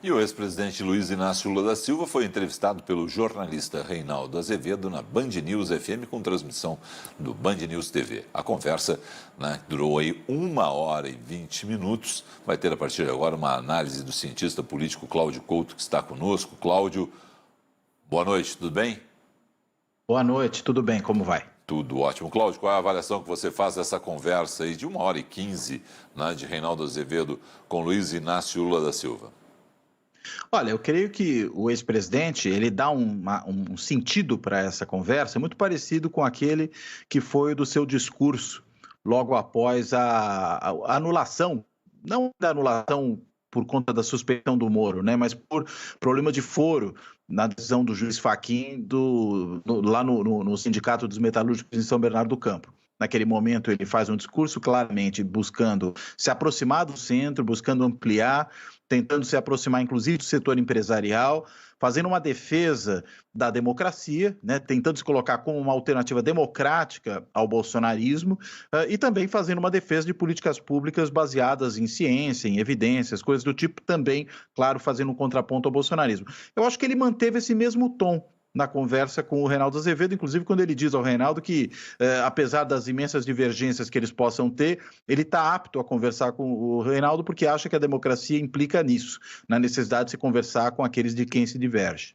E o ex-presidente Luiz Inácio Lula da Silva foi entrevistado pelo jornalista Reinaldo Azevedo na Band News FM com transmissão do Band News TV. A conversa, durou aí 1 hora e 20 minutos. Vai ter a partir de agora uma análise do cientista político Cláudio Couto, que está conosco. Cláudio, boa noite, tudo bem? Boa noite, tudo bem, como vai? Tudo ótimo. Cláudio, qual é a avaliação que você faz dessa conversa aí de 1 hora e 15, de Reinaldo Azevedo com Luiz Inácio Lula da Silva? Olha, eu creio que o ex-presidente, ele dá um sentido para essa conversa muito parecido com aquele que foi o do seu discurso logo após a anulação, não da anulação por conta da suspeição do Moro, né, mas por problema de foro na decisão do juiz Fachin lá no Sindicato dos Metalúrgicos em São Bernardo do Campo. Naquele momento ele faz um discurso claramente buscando se aproximar do centro, buscando ampliar, tentando se aproximar inclusive do setor empresarial, fazendo uma defesa da democracia, né, tentando se colocar como uma alternativa democrática ao bolsonarismo e também fazendo uma defesa de políticas públicas baseadas em ciência, em evidências, coisas do tipo, também, claro, fazendo um contraponto ao bolsonarismo. Eu acho que ele manteve esse mesmo tom na conversa com o Reinaldo Azevedo, inclusive quando ele diz ao Reinaldo que, apesar das imensas divergências que eles possam ter, ele está apto a conversar com o Reinaldo porque acha que a democracia implica nisso, na necessidade de se conversar com aqueles de quem se diverge.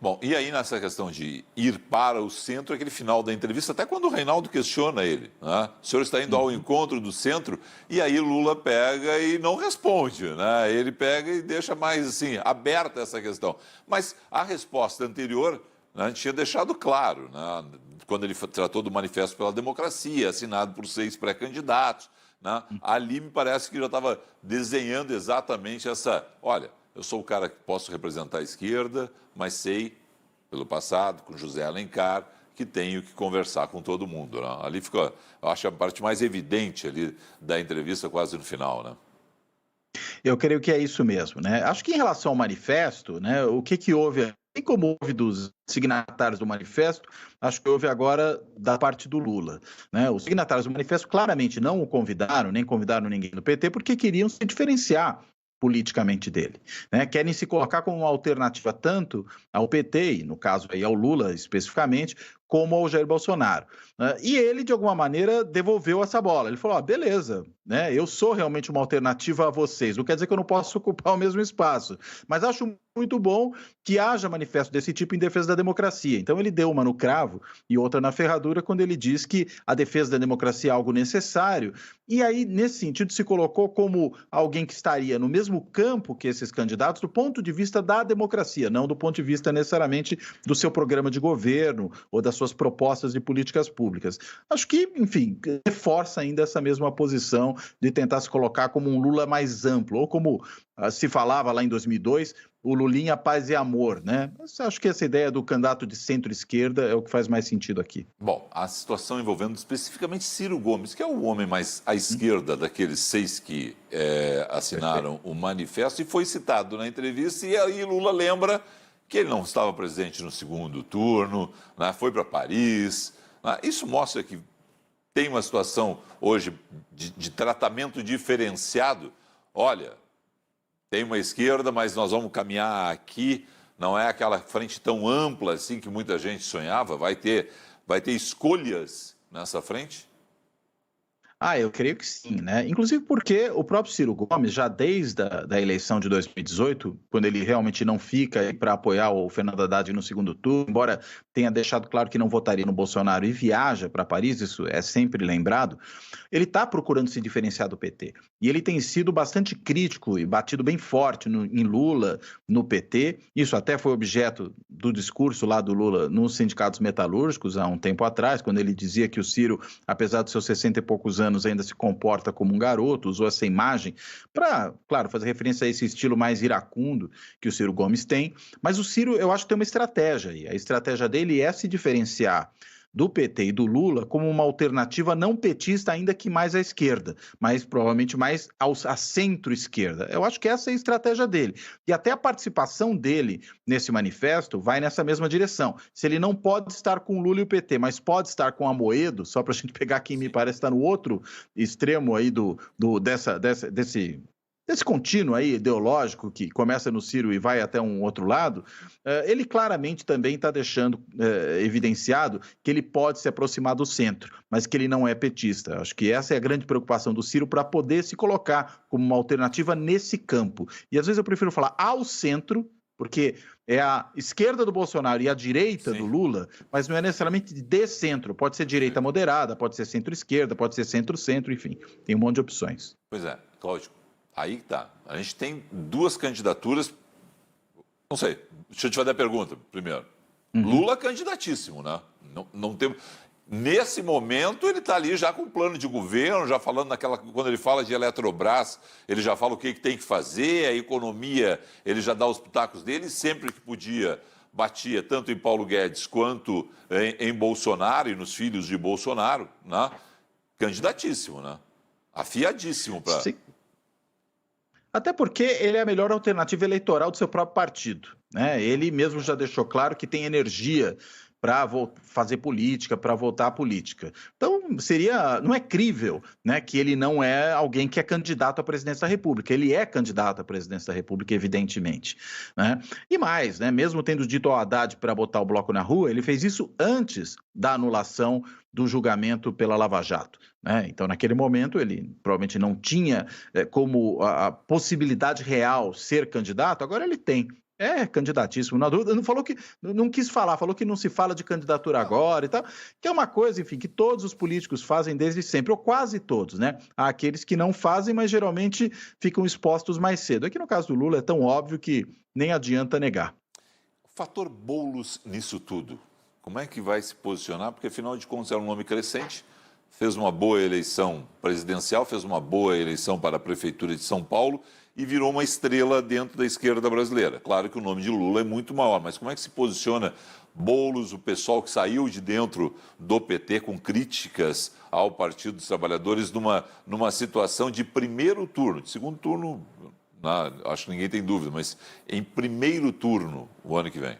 Bom, e aí nessa questão de ir para o centro, aquele final da entrevista, até quando o Reinaldo questiona ele, né? O senhor está indo ao encontro do centro, e aí Lula pega e não responde, né? Ele pega e deixa mais assim, aberta essa questão. Mas a resposta anterior, né, tinha deixado claro, né, quando ele tratou do Manifesto pela Democracia, assinado por 6 pré-candidatos, né? Ali me parece que já estava desenhando exatamente essa, olha, eu sou o cara que posso representar a esquerda, mas sei, pelo passado, com José Alencar, que tenho que conversar com todo mundo, né? Ali ficou, eu acho, a parte mais evidente ali da entrevista quase no final, né? Eu creio que é isso mesmo, né? Acho que em relação ao manifesto, né, o que houve, assim como houve dos signatários do manifesto, acho que houve agora da parte do Lula, né? Os signatários do manifesto claramente não o convidaram, nem convidaram ninguém do PT, porque queriam se diferenciar politicamente dele, né? Querem se colocar como uma alternativa tanto ao PT, e no caso aí ao Lula especificamente, como ao Jair Bolsonaro. E ele, de alguma maneira, devolveu essa bola. Ele falou, beleza, né? Eu sou realmente uma alternativa a vocês, não quer dizer que eu não posso ocupar o mesmo espaço, mas acho muito bom que haja manifesto desse tipo em defesa da democracia. Então ele deu uma no cravo e outra na ferradura quando ele diz que a defesa da democracia é algo necessário, e aí, nesse sentido, se colocou como alguém que estaria no mesmo campo que esses candidatos do ponto de vista da democracia, não do ponto de vista necessariamente do seu programa de governo ou das suas propostas de políticas públicas. Acho que, enfim, reforça ainda essa mesma posição de tentar se colocar como um Lula mais amplo, ou como se falava lá em 2002, o Lulinha Paz e Amor, né? Mas acho que essa ideia do candidato de centro-esquerda é o que faz mais sentido aqui. Bom, a situação envolvendo especificamente Ciro Gomes, que é o homem mais à esquerda daqueles 6 que assinaram o manifesto, e foi citado na entrevista, e aí Lula lembra que ele não estava presente no segundo turno, né? Foi para Paris, né? Isso mostra que tem uma situação hoje de tratamento diferenciado. Olha, tem uma esquerda, mas nós vamos caminhar aqui, não é aquela frente tão ampla assim que muita gente sonhava, vai ter escolhas nessa frente? Eu creio que sim, né? Inclusive porque o próprio Ciro Gomes, já desde a eleição de 2018, quando ele realmente não fica para apoiar o Fernando Haddad no segundo turno, embora tenha deixado claro que não votaria no Bolsonaro e viaja para Paris, isso é sempre lembrado, ele está procurando se diferenciar do PT. E ele tem sido bastante crítico e batido bem forte em Lula, no PT. Isso até foi objeto do discurso lá do Lula nos sindicatos metalúrgicos há um tempo atrás, quando ele dizia que o Ciro, apesar dos seus 60 e poucos anos, ainda se comporta como um garoto, usou essa imagem para, claro, fazer referência a esse estilo mais iracundo que o Ciro Gomes tem. Mas o Ciro, eu acho que tem uma estratégia aí. A estratégia dele é se diferenciar do PT e do Lula como uma alternativa não petista, ainda que mais à esquerda, mas provavelmente mais à centro-esquerda. Eu acho que essa é a estratégia dele. E até a participação dele nesse manifesto vai nessa mesma direção. Se ele não pode estar com o Lula e o PT, mas pode estar com Amoedo, só para a gente pegar quem me parece estar no outro extremo aí desse Esse contínuo aí ideológico que começa no Ciro e vai até um outro lado, ele claramente também está deixando evidenciado que ele pode se aproximar do centro, mas que ele não é petista. Acho que essa é a grande preocupação do Ciro para poder se colocar como uma alternativa nesse campo. E às vezes eu prefiro falar ao centro, porque é a esquerda do Bolsonaro e a direita do Lula, mas não é necessariamente de centro. Pode ser direita moderada, pode ser centro-esquerda, pode ser centro-centro, enfim, tem um monte de opções. Pois é, Cláudio, aí que tá. A gente tem duas candidaturas, não sei, deixa eu te fazer a pergunta primeiro. Lula candidatíssimo, né? Não tem... Nesse momento, ele está ali já com um plano de governo, já falando quando ele fala de Eletrobras, ele já fala o que tem que fazer, a economia, ele já dá os pitacos dele, sempre que podia, batia tanto em Paulo Guedes quanto em Bolsonaro e nos filhos de Bolsonaro, né? Candidatíssimo, né? Afiadíssimo para... Sim. Até porque ele é a melhor alternativa eleitoral do seu próprio partido, né? Ele mesmo já deixou claro que tem energia para fazer política, para voltar à política. Então, não é crível, né, que ele não é alguém que é candidato à presidência da República. Ele é candidato à presidência da República, evidentemente, né? E mais, né, mesmo tendo dito ao Haddad para botar o bloco na rua, ele fez isso antes da anulação do julgamento pela Lava Jato, né? Então, naquele momento, ele provavelmente não tinha como a possibilidade real ser candidato, agora ele tem. É candidatíssimo, na dúvida. Não quis falar, falou que não se fala de candidatura agora e tal, que é uma coisa, enfim, que todos os políticos fazem desde sempre, ou quase todos, né? Há aqueles que não fazem, mas geralmente ficam expostos mais cedo. Aqui no caso do Lula é tão óbvio que nem adianta negar. O fator Boulos nisso tudo, como é que vai se posicionar? Porque, afinal de contas, é um nome crescente, fez uma boa eleição presidencial, fez uma boa eleição para a Prefeitura de São Paulo e virou uma estrela dentro da esquerda brasileira. Claro que o nome de Lula é muito maior, mas como é que se posiciona Boulos, o pessoal que saiu de dentro do PT com críticas ao Partido dos Trabalhadores numa situação de primeiro turno, de segundo turno, acho que ninguém tem dúvida, mas em primeiro turno o ano que vem?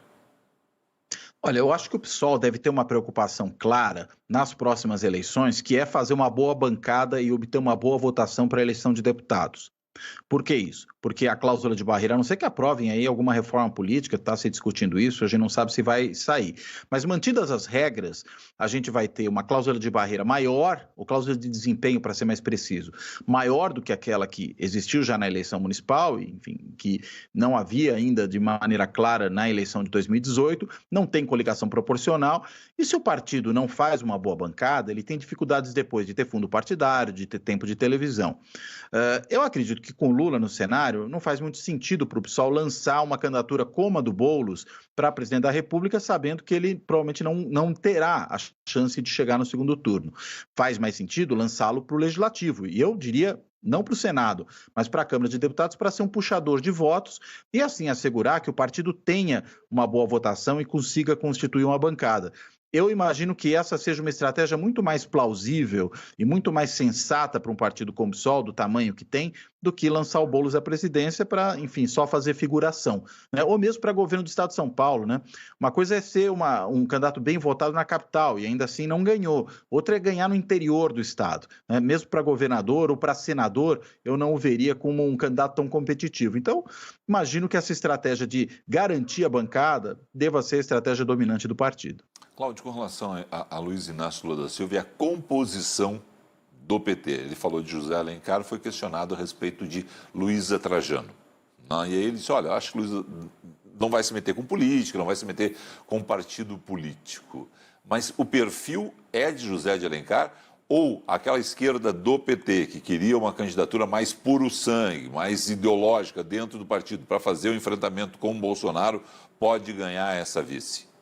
Olha, eu acho que o PSOL deve ter uma preocupação clara nas próximas eleições, que é fazer uma boa bancada e obter uma boa votação para a eleição de deputados. Por que isso? Porque a cláusula de barreira, a não ser que aprovem aí alguma reforma política, está se discutindo isso, a gente não sabe se vai sair. Mas mantidas as regras, a gente vai ter uma cláusula de barreira maior, ou cláusula de desempenho, para ser mais preciso, maior do que aquela que existiu já na eleição municipal, enfim, que não havia ainda de maneira clara na eleição de 2018, não tem coligação proporcional, e se o partido não faz uma boa bancada, ele tem dificuldades depois de ter fundo partidário, de ter tempo de televisão. Eu acredito que com Lula no cenário, não faz muito sentido para o PSOL lançar uma candidatura como a do Boulos para presidente da República, sabendo que ele provavelmente não terá a chance de chegar no segundo turno. Faz mais sentido lançá-lo para o Legislativo, e eu diria não para o Senado, mas para a Câmara de Deputados, para ser um puxador de votos e assim assegurar que o partido tenha uma boa votação e consiga constituir uma bancada. Eu imagino que essa seja uma estratégia muito mais plausível e muito mais sensata para um partido como o PSOL, do tamanho que tem, do que lançar o Boulos à presidência para, enfim, só fazer figuração, né? Ou mesmo para governo do Estado de São Paulo, né? Uma coisa é ser um candidato bem votado na capital e ainda assim não ganhou. Outra é ganhar no interior do Estado, né? Mesmo para governador ou para senador, eu não o veria como um candidato tão competitivo. Então, imagino que essa estratégia de garantir a bancada deva ser a estratégia dominante do partido. Cláudio, com relação a Luiz Inácio Lula da Silva e a composição do PT, ele falou de José Alencar, foi questionado a respeito de Luísa Trajano. E aí ele disse, olha, acho que Luísa não vai se meter com política, não vai se meter com partido político. Mas o perfil é de José de Alencar ou aquela esquerda do PT, que queria uma candidatura mais puro sangue, mais ideológica dentro do partido, para fazer o enfrentamento com o Bolsonaro, pode ganhar essa vice?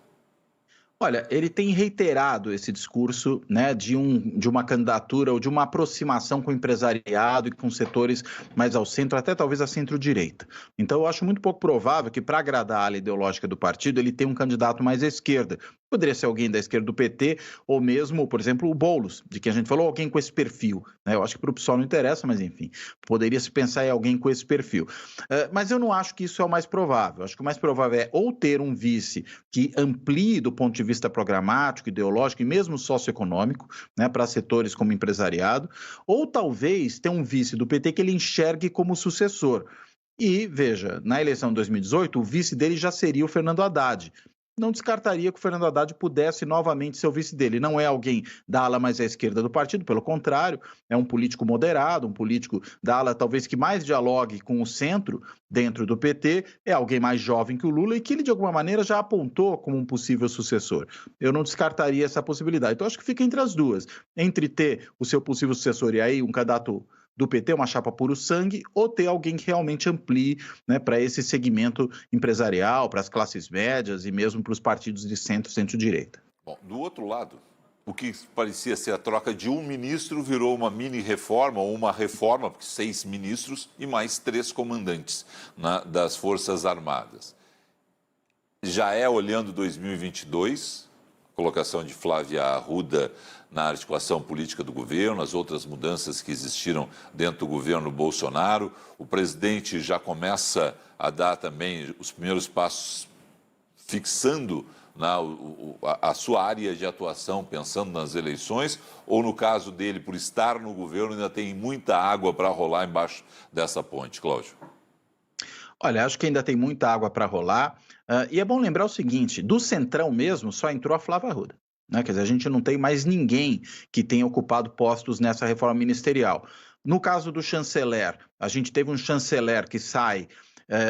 Olha, ele tem reiterado esse discurso, né, de uma candidatura ou de uma aproximação com o empresariado e com setores mais ao centro, até talvez à centro-direita. Então, eu acho muito pouco provável que, para agradar a ala ideológica do partido, ele tenha um candidato mais à esquerda. Poderia ser alguém da esquerda do PT, ou mesmo, por exemplo, o Boulos, de quem a gente falou, alguém com esse perfil, né? Eu acho que para o PSOL não interessa, mas enfim, poderia se pensar em alguém com esse perfil. Mas eu não acho que isso é o mais provável. Eu acho que o mais provável é ou ter um vice que amplie do ponto de vista programático, ideológico e mesmo socioeconômico, né, para setores como empresariado, ou talvez ter um vice do PT que ele enxergue como sucessor. E, veja, na eleição de 2018, o vice dele já seria o Fernando Haddad. Não descartaria que o Fernando Haddad pudesse novamente ser o vice dele. Não é alguém da ala mais à esquerda do partido, pelo contrário, é um político moderado, um político da ala talvez que mais dialogue com o centro dentro do PT, é alguém mais jovem que o Lula e que ele de alguma maneira já apontou como um possível sucessor. Eu não descartaria essa possibilidade. Então acho que fica entre as duas, entre ter o seu possível sucessor e aí um candidato do PT, uma chapa puro sangue, ou ter alguém que realmente amplie, né, para esse segmento empresarial, para as classes médias e mesmo para os partidos de centro-direita. Bom, do outro lado, o que parecia ser a troca de um ministro virou uma mini-reforma ou uma reforma, porque 6 ministros e mais 3 comandantes das Forças Armadas. Já é olhando 2022, a colocação de Flávia Arruda na articulação política do governo, as outras mudanças que existiram dentro do governo Bolsonaro. O presidente já começa a dar também os primeiros passos fixando a sua área de atuação, pensando nas eleições, ou no caso dele, por estar no governo, ainda tem muita água para rolar embaixo dessa ponte, Cláudio? Olha, acho que ainda tem muita água para rolar. E é bom lembrar o seguinte, do Centrão mesmo só entrou a Flávia Arruda. Né? Quer dizer, a gente não tem mais ninguém que tenha ocupado postos nessa reforma ministerial. No caso do chanceler, a gente teve um chanceler que sai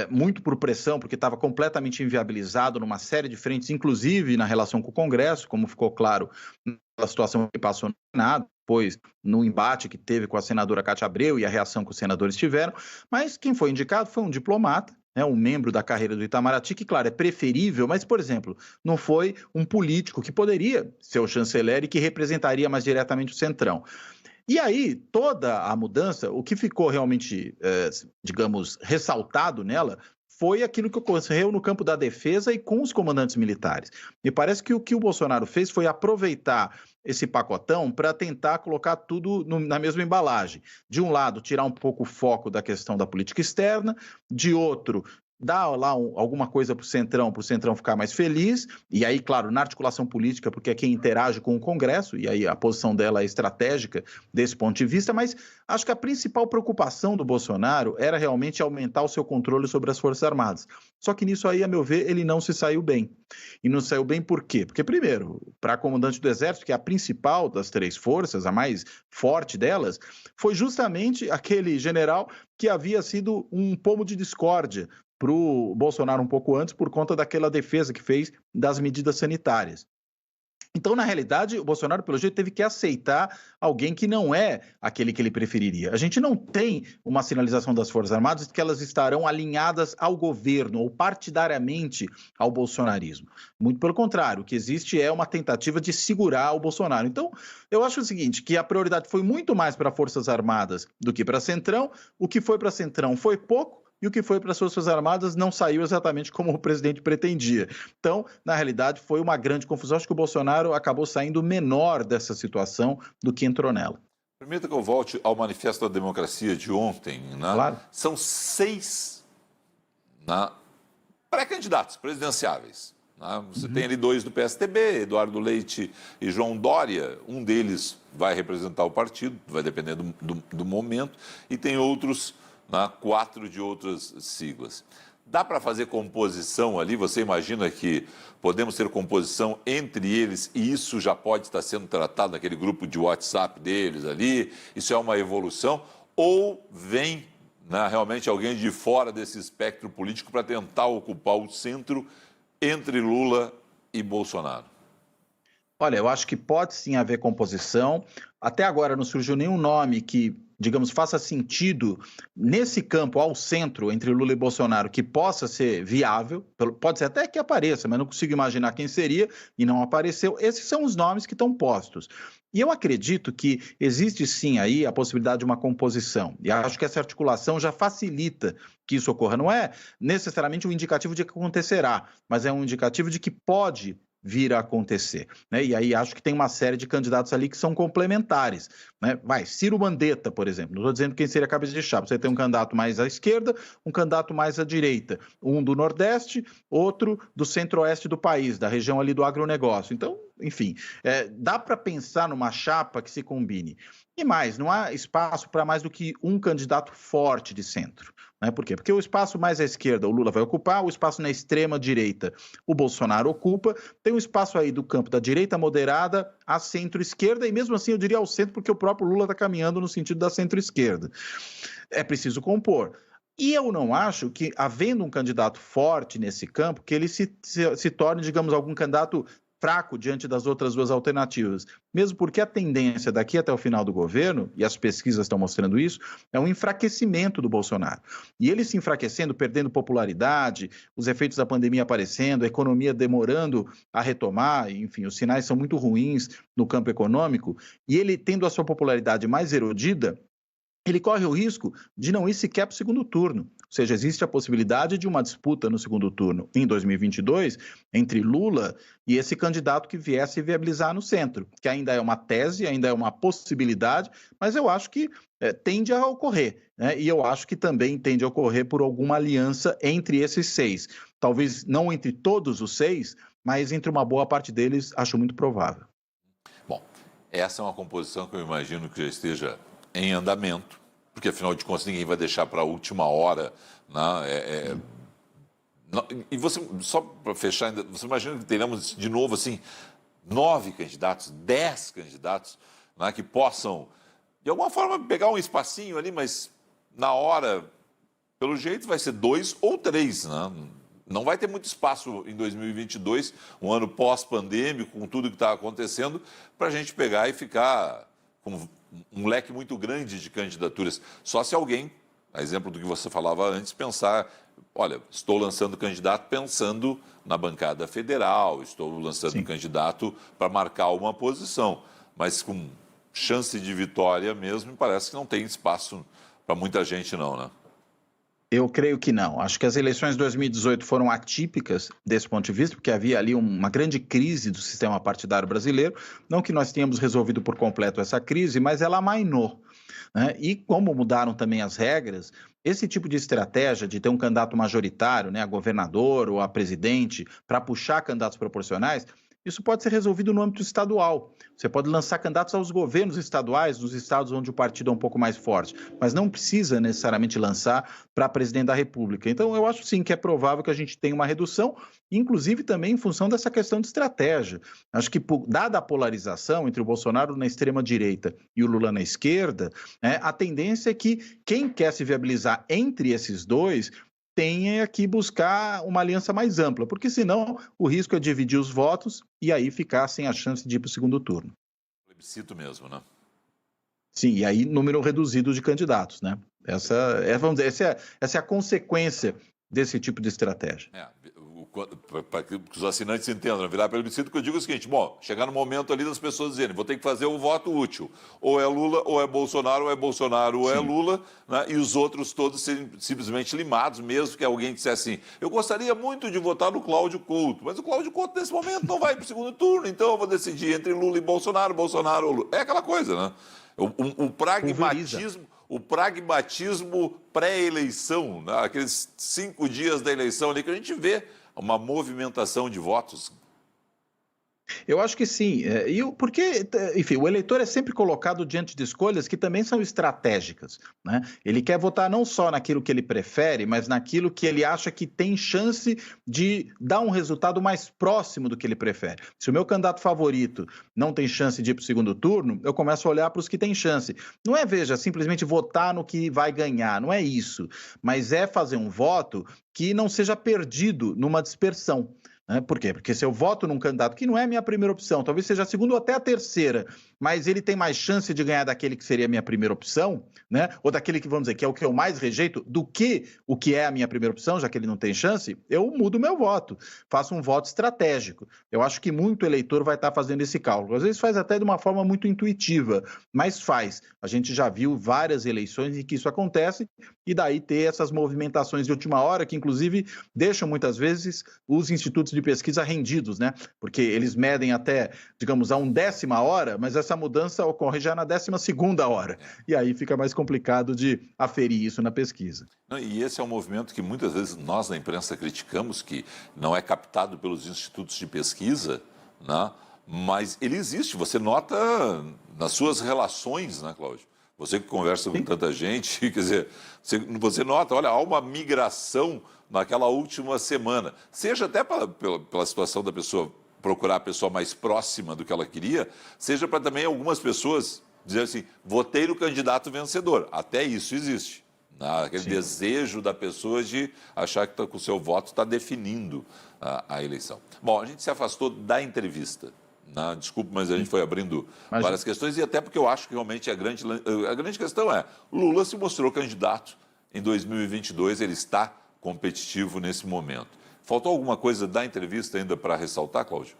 muito por pressão, porque estava completamente inviabilizado numa série de frentes, inclusive na relação com o Congresso, como ficou claro na situação que passou no Senado, depois no embate que teve com a senadora Cátia Abreu e a reação que os senadores tiveram, mas quem foi indicado foi um diplomata, um membro da carreira do Itamaraty, que, claro, é preferível, mas, por exemplo, não foi um político que poderia ser o chanceler e que representaria mais diretamente o Centrão. E aí, toda a mudança, o que ficou realmente, digamos, ressaltado nela, foi aquilo que ocorreu no campo da defesa e com os comandantes militares. Me parece que o Bolsonaro fez foi aproveitar esse pacotão para tentar colocar tudo na mesma embalagem. De um lado, tirar um pouco o foco da questão da política externa, de outro, dar lá alguma coisa para o Centrão ficar mais feliz, e aí, claro, na articulação política, porque é quem interage com o Congresso, e aí a posição dela é estratégica desse ponto de vista, mas acho que a principal preocupação do Bolsonaro era realmente aumentar o seu controle sobre as Forças Armadas. Só que nisso aí, a meu ver, ele não se saiu bem. E não saiu bem por quê? Porque, primeiro, para a comandante do Exército, que é a principal das 3 forças, a mais forte delas, foi justamente aquele general que havia sido um pomo de discórdia para o Bolsonaro um pouco antes, por conta daquela defesa que fez das medidas sanitárias. Então, na realidade, o Bolsonaro, pelo jeito, teve que aceitar alguém que não é aquele que ele preferiria. A gente não tem uma sinalização das Forças Armadas de que elas estarão alinhadas ao governo ou partidariamente ao bolsonarismo. Muito pelo contrário, o que existe é uma tentativa de segurar o Bolsonaro. Então, eu acho o seguinte, que a prioridade foi muito mais para Forças Armadas do que para Centrão. O que foi para Centrão foi pouco, e o que foi para as Forças Armadas não saiu exatamente como o presidente pretendia. Então, na realidade, foi uma grande confusão. Acho que o Bolsonaro acabou saindo menor dessa situação do que entrou nela. Permita que eu volte ao Manifesto da Democracia de ontem. Né? Claro. São 6 pré-candidatos presidenciáveis. Né? Você tem ali 2 do PSDB, Eduardo Leite e João Dória. Um deles vai representar o partido, vai depender do momento, e tem outros... 4 de outras siglas. Dá para fazer composição ali? Você imagina que podemos ter composição entre eles e isso já pode estar sendo tratado naquele grupo de WhatsApp deles ali? Isso é uma evolução? Ou vem realmente alguém de fora desse espectro político para tentar ocupar o centro entre Lula e Bolsonaro? Olha, eu acho que pode sim haver composição. Até agora não surgiu nenhum nome que, digamos, faça sentido nesse campo ao centro entre Lula e Bolsonaro que possa ser viável, pode ser até que apareça, mas não consigo imaginar quem seria e não apareceu. Esses são os nomes que estão postos. E eu acredito que existe sim aí a possibilidade de uma composição. E acho que essa articulação já facilita que isso ocorra. Não é necessariamente um indicativo de que acontecerá, mas é um indicativo de que pode vir a acontecer, né? E aí acho que tem uma série de candidatos ali que são complementares, né? Ciro Mandetta, por exemplo, não estou dizendo quem seria a cabeça de chapa, você tem um candidato mais à esquerda, um candidato mais à direita, um do Nordeste, outro do Centro-Oeste do país, da região ali do agronegócio. Então, enfim, dá para pensar numa chapa que se combine. E mais, não há espaço para mais do que um candidato forte de centro. Né? Por quê? Porque o espaço mais à esquerda o Lula vai ocupar, o espaço na extrema direita o Bolsonaro ocupa, tem um espaço aí do campo da direita moderada à centro-esquerda, e mesmo assim eu diria ao centro, porque o próprio Lula está caminhando no sentido da centro-esquerda. É preciso compor. E eu não acho que, havendo um candidato forte nesse campo, que ele se torne, digamos, algum candidato fraco diante das outras duas alternativas. Mesmo porque a tendência daqui até o final do governo, e as pesquisas estão mostrando isso, é um enfraquecimento do Bolsonaro. E ele se enfraquecendo, perdendo popularidade, os efeitos da pandemia aparecendo, a economia demorando a retomar, enfim, os sinais são muito ruins no campo econômico, e ele tendo a sua popularidade mais erodida, ele corre o risco de não ir sequer para o segundo turno. Ou seja, existe a possibilidade de uma disputa no segundo turno em 2022 entre Lula e esse candidato que viesse viabilizar no centro, que ainda é uma tese, ainda é uma possibilidade, mas eu acho que tende a ocorrer, né? E eu acho que também tende a ocorrer por alguma aliança entre esses seis. Talvez não entre todos os seis, mas entre uma boa parte deles, acho muito provável. Bom, essa é uma composição que eu imagino que já esteja em andamento, porque afinal de contas ninguém vai deixar para a última hora, né? E você, só para fechar, você imagina que teremos de novo assim 9 candidatos, 10 candidatos, né, que possam de alguma forma pegar um espacinho ali, mas na hora, pelo jeito, vai ser 2 ou 3, né? Não vai ter muito espaço em 2022, um ano pós-pandêmico, com tudo que está acontecendo, para a gente pegar e ficar com um leque muito grande de candidaturas. Só se alguém, a exemplo do que você falava antes, pensar, olha, estou lançando candidato pensando na bancada federal, estou lançando candidato para marcar uma posição, mas com chance de vitória mesmo, parece que não tem espaço para muita gente não, né? Eu creio que não. Acho que as eleições de 2018 foram atípicas desse ponto de vista, porque havia ali uma grande crise do sistema partidário brasileiro. Não que nós tenhamos resolvido por completo essa crise, mas ela amainou, né? E como mudaram também as regras, esse tipo de estratégia de ter um candidato majoritário, né, a governador ou a presidente, para puxar candidatos proporcionais, isso pode ser resolvido no âmbito estadual. Você pode lançar candidatos aos governos estaduais, nos estados onde o partido é um pouco mais forte, mas não precisa necessariamente lançar para presidente da República. Então, eu acho sim que é provável que a gente tenha uma redução, inclusive também em função dessa questão de estratégia. Acho que, dada a polarização entre o Bolsonaro na extrema-direita e o Lula na esquerda, a tendência é que quem quer se viabilizar entre esses dois tenha que buscar uma aliança mais ampla, porque senão o risco é dividir os votos e aí ficar sem a chance de ir para o segundo turno. Plebiscito mesmo, né? Sim, e aí número reduzido de candidatos, né? Vamos dizer, essa é a consequência desse tipo de estratégia. Para que os assinantes entendam, virar plebiscito, que eu digo o seguinte, bom, chegar no momento ali das pessoas dizerem, vou ter que fazer o voto útil, ou é Lula, ou é Bolsonaro, ou é Lula, né? E os outros todos serem simplesmente limados, mesmo que alguém dissesse assim, eu gostaria muito de votar no Cláudio Couto, mas o Cláudio Couto nesse momento não vai para o segundo turno, então eu vou decidir entre Lula e Bolsonaro ou Lula. É aquela coisa, né? O pragmatismo pré-eleição, né? Aqueles 5 dias da eleição ali que a gente vê uma movimentação de votos. Eu acho que sim, porque, enfim, o eleitor é sempre colocado diante de escolhas que também são estratégicas, né? Ele quer votar não só naquilo que ele prefere, mas naquilo que ele acha que tem chance de dar um resultado mais próximo do que ele prefere. Se o meu candidato favorito não tem chance de ir para o segundo turno, eu começo a olhar para os que têm chance. Não é, veja, simplesmente votar no que vai ganhar, não é isso, mas é fazer um voto que não seja perdido numa dispersão. Por quê? Porque se eu voto num candidato que não é a minha primeira opção, talvez seja a segunda ou até a terceira, mas ele tem mais chance de ganhar daquele que seria a minha primeira opção, né? Ou daquele que, vamos dizer, que é o que eu mais rejeito, do que o que é a minha primeira opção, já que ele não tem chance, eu mudo meu voto, faço um voto estratégico. Eu acho que muito eleitor vai estar fazendo esse cálculo. Às vezes faz até de uma forma muito intuitiva, mas faz. A gente já viu várias eleições em que isso acontece, e daí ter essas movimentações de última hora, que inclusive deixam muitas vezes os institutos institutos de pesquisa rendidos, né? Porque eles medem até, digamos, a 1/10 hora, mas essa mudança ocorre já na 12ª hora. E aí fica mais complicado de aferir isso na pesquisa. E esse é um movimento que muitas vezes nós na imprensa criticamos, que não é captado pelos institutos de pesquisa, né? Mas ele existe, você nota nas suas relações, né, Cláudio? Você que conversa com tanta gente, quer dizer, você nota, olha, há uma migração naquela última semana, seja até pela situação da pessoa procurar a pessoa mais próxima do que ela queria, seja para também algumas pessoas dizer assim, votei no candidato vencedor. Até isso existe. Né? Aquele desejo da pessoa de achar que com o seu voto está definindo a eleição. Bom, a gente se afastou da entrevista. Né? Desculpe, mas a gente foi abrindo várias questões, e até porque eu acho que realmente a grande questão é, Lula se mostrou candidato em 2022, ele está competitivo nesse momento. Faltou alguma coisa da entrevista ainda para ressaltar, Cláudio?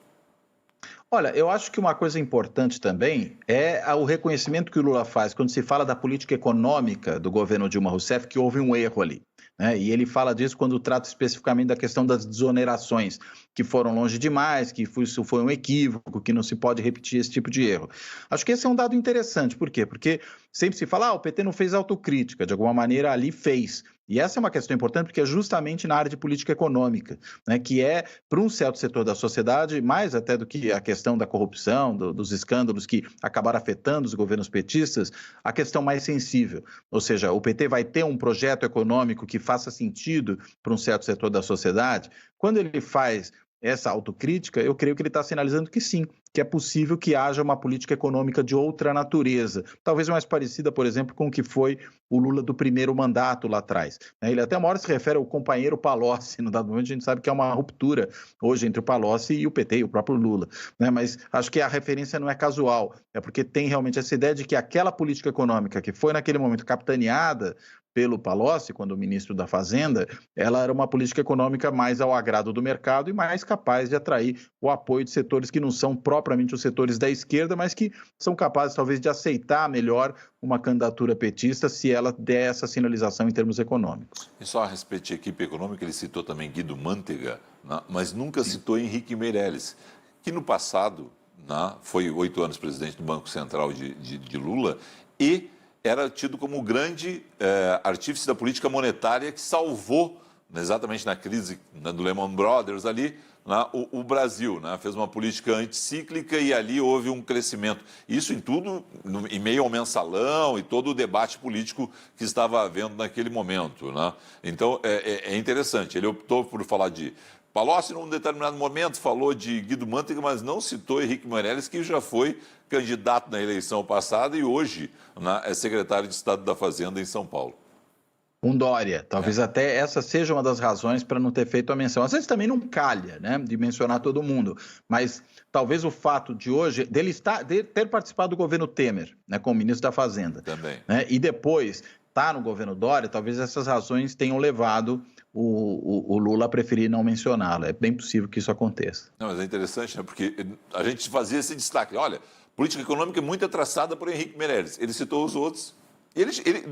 Olha, eu acho que uma coisa importante também é o reconhecimento que o Lula faz quando se fala da política econômica do governo Dilma Rousseff, que houve um erro ali. Né? E ele fala disso quando trata especificamente da questão das desonerações, que foram longe demais, que isso foi um equívoco, que não se pode repetir esse tipo de erro. Acho que esse é um dado interessante. Por quê? Porque sempre se fala, o PT não fez autocrítica, de alguma maneira ali fez. E essa é uma questão importante porque é justamente na área de política econômica, né, que é, para um certo setor da sociedade, mais até do que a questão da corrupção, dos escândalos que acabaram afetando os governos petistas, a questão mais sensível. Ou seja, o PT vai ter um projeto econômico que faça sentido para um certo setor da sociedade. Quando ele faz essa autocrítica, eu creio que ele está sinalizando que sim, que é possível que haja uma política econômica de outra natureza, talvez mais parecida, por exemplo, com o que foi o Lula do primeiro mandato lá atrás. Ele até uma hora se refere ao companheiro Palocci, no dado momento a gente sabe que é uma ruptura hoje entre o Palocci e o PT, e o próprio Lula, mas acho que a referência não é casual, é porque tem realmente essa ideia de que aquela política econômica que foi naquele momento capitaneada pelo Palocci, quando ministro da Fazenda, ela era uma política econômica mais ao agrado do mercado e mais capaz de atrair o apoio de setores que não são propriamente os setores da esquerda, mas que são capazes talvez de aceitar melhor uma candidatura petista se ela der essa sinalização em termos econômicos. E só a respeito de equipe econômica, ele citou também Guido Mantega, né? Mas nunca citou Henrique Meirelles, que no passado, né, foi 8 anos presidente do Banco Central de Lula e era tido como o grande artífice da política monetária que salvou, exatamente na crise, né, do Lehman Brothers ali, né, o Brasil, né, fez uma política anticíclica e ali houve um crescimento. Isso em tudo, em meio ao mensalão e todo o debate político que estava havendo naquele momento. Né? Então, é interessante. Ele optou por falar de Palocci, num determinado momento, falou de Guido Mantega, mas não citou Henrique Meirelles, que já foi candidato na eleição passada e hoje, né, é secretário de Estado da Fazenda em São Paulo. Um Dória, talvez até essa seja uma das razões para não ter feito a menção. Às vezes também não calha, né, de mencionar todo mundo, mas talvez o fato de hoje, de ter participado do governo Temer, né, como ministro da Fazenda, também, né, e depois estar no governo Dória, talvez essas razões tenham levado o Lula a preferir não mencioná-lo. É bem possível que isso aconteça. Não, mas é interessante, né, porque a gente fazia esse destaque. Olha, política econômica é muito traçada por Henrique Meirelles. Ele citou os outros.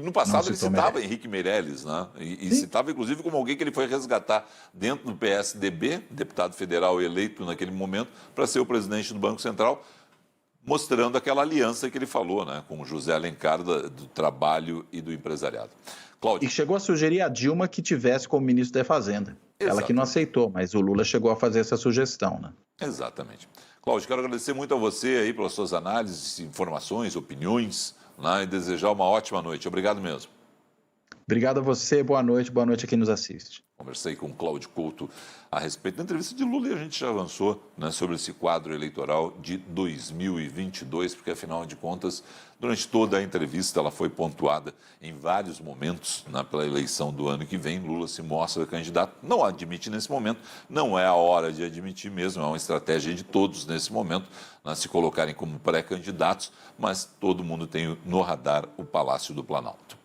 No passado ele citava Meirelles. Henrique Meirelles, né? E citava inclusive como alguém que ele foi resgatar dentro do PSDB, deputado federal eleito naquele momento, para ser o presidente do Banco Central, mostrando aquela aliança que ele falou, né, com o José Alencar do trabalho e do empresariado. Cláudio. E chegou a sugerir a Dilma que tivesse como ministro da Fazenda. Exatamente. Ela que não aceitou, mas o Lula chegou a fazer essa sugestão, né? Exatamente. Cláudio, quero agradecer muito a você aí pelas suas análises, informações, opiniões, né, e desejar uma ótima noite. Obrigado mesmo. Obrigado a você, boa noite a quem nos assiste. Conversei com Cláudio Couto a respeito da entrevista de Lula e a gente já avançou, né, sobre esse quadro eleitoral de 2022, porque, afinal de contas, durante toda a entrevista ela foi pontuada em vários momentos, né, pela eleição do ano que vem. Lula se mostra candidato, não admite nesse momento, não é a hora de admitir mesmo, é uma estratégia de todos nesse momento, né, se colocarem como pré-candidatos, mas todo mundo tem no radar o Palácio do Planalto.